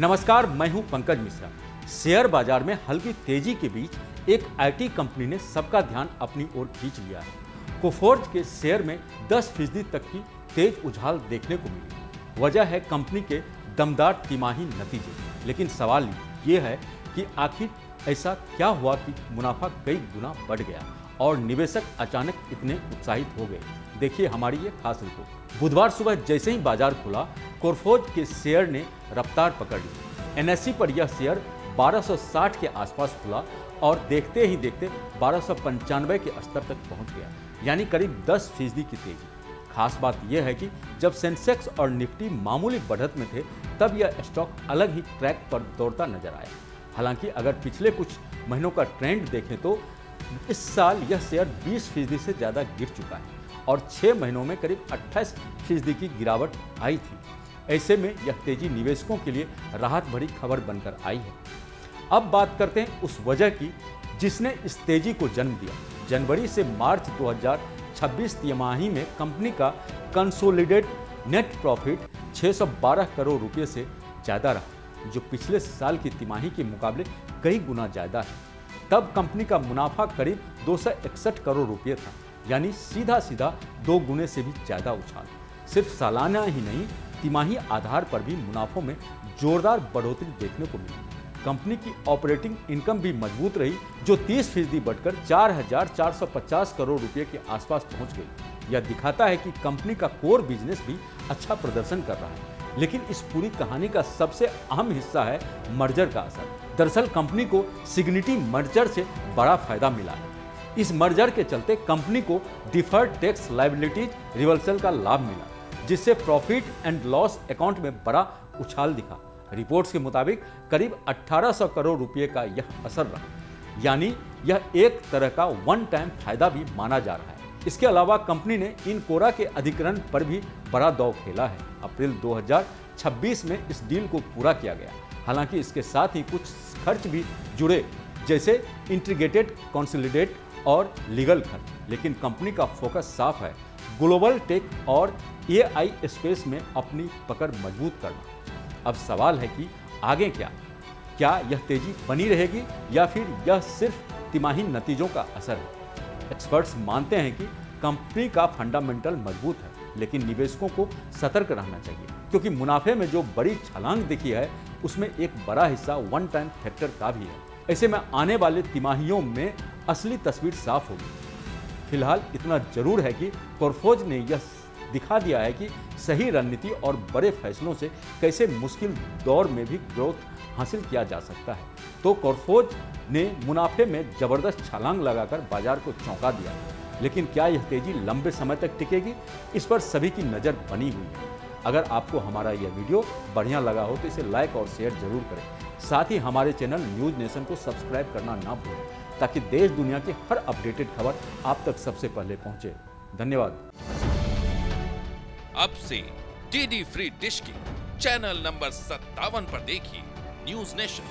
नमस्कार, मैं हूं पंकज मिश्रा। शेयर बाजार में हल्की तेजी के बीच एक आईटी कंपनी ने सबका ध्यान अपनी ओर खींच लिया है। कोफोर्ज के शेयर में 10% तक की तेज उछाल देखने को मिली। वजह है कंपनी के दमदार तिमाही नतीजे। लेकिन सवाल ये है कि आखिर ऐसा क्या हुआ कि मुनाफा कई गुना बढ़ गया और निवेशक अचानक इतने उत्साहित हो गए। देखिए हमारी ये खास रिपोर्ट। बुधवार सुबह जैसे ही बाजार खुला, कोफोर्ज के शेयर ने रफ्तार पकड़ ली। एनएसई पर यह शेयर 1260 के आसपास खुला और देखते ही देखते 1295 के स्तर तक पहुंच गया, यानी करीब 10% की तेजी। खास बात यह है कि जब सेंसेक्स और निफ्टी मामूली बढ़त में थे, तब यह स्टॉक अलग ही ट्रैक पर दौड़ता नजर आया। हालांकि अगर पिछले कुछ महीनों का ट्रेंड देखें तो इस साल यह शेयर 20% से ज़्यादा गिर चुका है और 6 महीनों में करीब 28% की गिरावट आई थी। ऐसे में यह तेजी निवेशकों के लिए राहत भरी खबर बनकर आई है। अब बात करते हैं उस वजह की जिसने इस तेजी को जन्म दिया। जनवरी से मार्च 2026 तिमाही में कंपनी का कंसोलिडेट नेट प्रॉफिट 612 करोड़ रुपए से ज़्यादा रहा, जो पिछले साल की तिमाही के मुकाबले कई गुना ज़्यादा है। तब कंपनी का मुनाफा करीब 261 करोड़ रुपए था, यानी सीधा 2 गुने से भी ज़्यादा उछाल। सिर्फ सालाना ही नहीं, तिमाही आधार पर भी मुनाफों में जोरदार बढ़ोतरी देखने को मिली। कंपनी की ऑपरेटिंग इनकम भी मजबूत रही, जो 30% बढ़कर 4,450 करोड़ रुपए के आसपास पहुंच गई। यह दिखाता है कि कंपनी का कोर बिजनेस भी अच्छा प्रदर्शन कर रहा है। लेकिन इस पूरी कहानी का सबसे अहम हिस्सा है मर्जर का असर। दरअसल कंपनी को सिग्निटी मर्जर से बड़ा फायदा मिला है। इस मर्जर के चलते कंपनी को डिफर्ड टैक्स लायबिलिटीज रिवर्सल का लाभ मिला, जिससे प्रॉफिट एंड लॉस अकाउंट में बड़ा उछाल दिखा। रिपोर्ट्स के मुताबिक करीब 1800 करोड़ रुपए का यह असर रहा, यानी यह एक तरह का वन टाइम फायदा भी माना जा रहा है। इसके अलावा कंपनी ने इन कोरा के अधिग्रहण पर भी बड़ा दांव खेला है। अप्रैल 2026 में इस डील को पूरा किया गया। हालांकि इसके साथ ही कुछ खर्च भी जुड़े, जैसे इंटीग्रेटेड कंसोलिडेट और लीगल खर्च। लेकिन कंपनी का फोकस साफ है, ग्लोबल टेक और एआई स्पेस में अपनी पकड़ मजबूत करना। अब सवाल है कि आगे क्या यह तेजी बनी रहेगी या फिर यह सिर्फ तिमाही नतीजों का असर है? एक्सपर्ट्स मानते हैं कि कंपनी का फंडामेंटल मजबूत है, लेकिन निवेशकों को सतर्क रहना चाहिए, क्योंकि मुनाफे में जो बड़ी छलांग दिखी है उसमें एक बड़ा हिस्सा वन टाइम फैक्टर का भी है। ऐसे में आने वाले तिमाहियों में असली तस्वीर साफ होगी। फिलहाल इतना जरूर है कि कोफोर्ज ने यह दिखा दिया है कि सही रणनीति और बड़े फैसलों से कैसे मुश्किल दौर में भी ग्रोथ हासिल किया जा सकता है। तो कोफोर्ज ने मुनाफे में जबरदस्त छलांग लगाकर बाजार को चौंका दिया, लेकिन क्या यह तेजी लंबे समय तक टिकेगी, इस पर सभी की नज़र बनी हुई है। अगर आपको हमारा यह वीडियो बढ़िया लगा हो तो इसे लाइक और शेयर जरूर करें। साथ ही हमारे चैनल न्यूज नेशन को सब्सक्राइब करना ना भूलें, ताकि देश दुनिया की हर अपडेटेड खबर आप तक सबसे पहले पहुंचे। धन्यवाद। अब से डीडी फ्री डिश की चैनल नंबर 57 पर देखिए न्यूज नेशन।